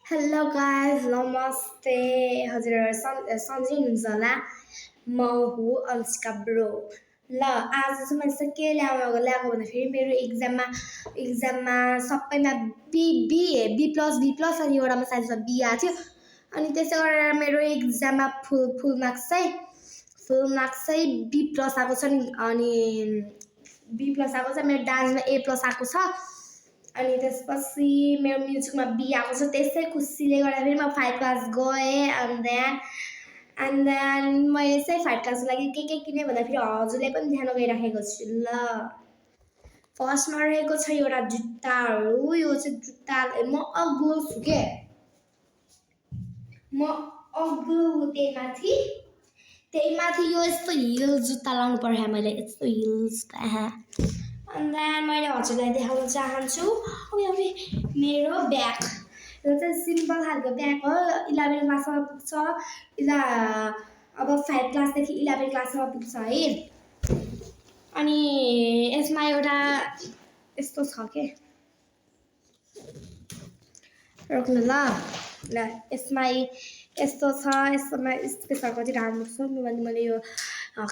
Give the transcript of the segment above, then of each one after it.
hello guys नमस्ते हजुरहरू सन्चै हुनुहुन्छ होला म हो अनुष्का ब्रो ल आज चाहिँ मैले चाहिँ के ल्याएको भन्दाखेरि मेरो एक्जाममा सबैमा बी प्लस अनि एउटामा साइन्समा बी आएको थियो अनि त्यसै गरेर मेरो एक्जाममा फुल मार्क्स चाहिँ बी प्लस आएको छ नि अनि बी प्लस आएको छ मेरो डान्समा ए प्लस आएको छ अनि त्यसपछि मेरो म्युजिकमा बी आएको छ त्यसै खुसीले गर्दाखेरि म 5 क्लास गएँ एन्ड देन मैले चाहिँ 5 क्लासको लागि के किने भन्दाखेरि हजुरले पनि ध्यान गइराखेको छु ल फर्स्टमा रहेको छ एउटा जुत्ताहरू यो चाहिँ जुत्ता म अग्लो छु के म अग्लो त्यही माथि यो यस्तो हिल जुत्ता लाउनु पर्यो मैले यस्तो हिल जुत्ता And then मैले हजुरलाई देखाउन चाहन्छु मेरो ब्याग यो चाहिँ सिम्पल खालको ब्याग हो 11 क्लासमा पुग्छ अब 5 क्लासदेखि 11 क्लासमा पुग्छ है अनि यसमा एउटा यस्तो छ के रोक्नु ल यसमा यस्तो छ यसमा स्पेसरको चाहिँ राम्रो छ मैले यो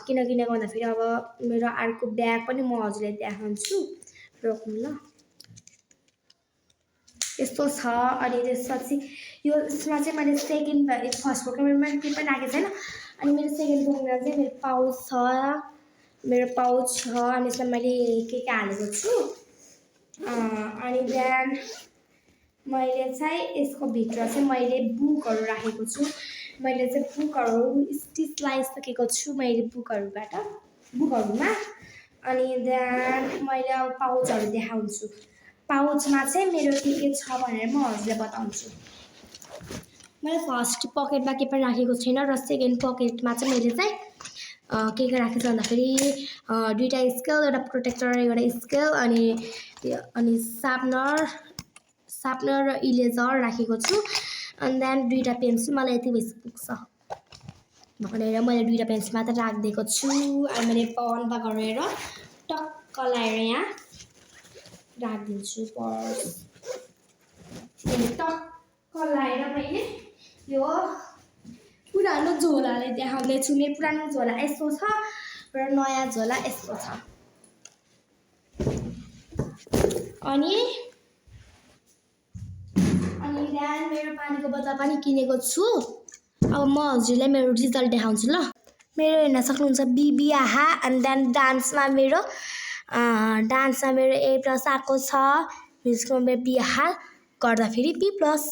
किन किनेको भन्दाखेरि अब मेरो अर्को ब्याग पनि म हजुरलाई देखाउँछु रोक्नु ल यस्तो छ अनि त्यसपछि यसमा चाहिँ मैले सेकेन्ड फर्स्ट पोकेटमा के पनि राखेको छैन अनि मेरो सेकेन्ड पोकेटमा चाहिँ मेरो पाउच छ अनि यसमा मैले के हालेको छु अनि देन मैले चाहिँ यसको भित्र चाहिँ मैले बुकहरू राखेको छु मैले चाहिँ बुकहरू स्टिच लगाइसकेको छु मैले बुकहरूमा अनि देन मैले अब पाउचहरू देखाउँछु पाउचमा चाहिँ मेरो के छ भनेर म हजुरलाई बताउँछु मैले फर्स्ट पकेटमा के पनि राखेको छैन र सेकेन्ड पकेटमा चाहिँ मैले चाहिँ के राखेको छु भन्दाखेरि दुईवटा स्केल एउटा प्रोटेक्टर एउटा स्केल अनि सार्पनर र इरेजर राखेको छु अनि देन दुईवटा पेन्सिल मलाई यति बेसी पुग्छ भनेर मैले दुईवटा पेन्सिल मात्र राखिदिएको छु अनि मैले बन्द गरेर टक्क लगाएर यहाँ राखिदिन्छु टक्क लगाएर मैले यो पुरानो झोलाले देखाउँदैछु मेरो पुरानो झोला यस्तो छ र नयाँ झोला यस्तो छ अनि बिहान मेरो पानीको बोतल पनि किनेको छु अब म हजुरलाई मेरो रिजल्ट देखाउँछु ल मेरो हेर्न सक्नुहुन्छ बिबी आहा एन्ड देन डान्समा मेरो ए प्लस आएको छ म्युजिकमा मेरो बी आहा गर्दाखेरि बी प्लस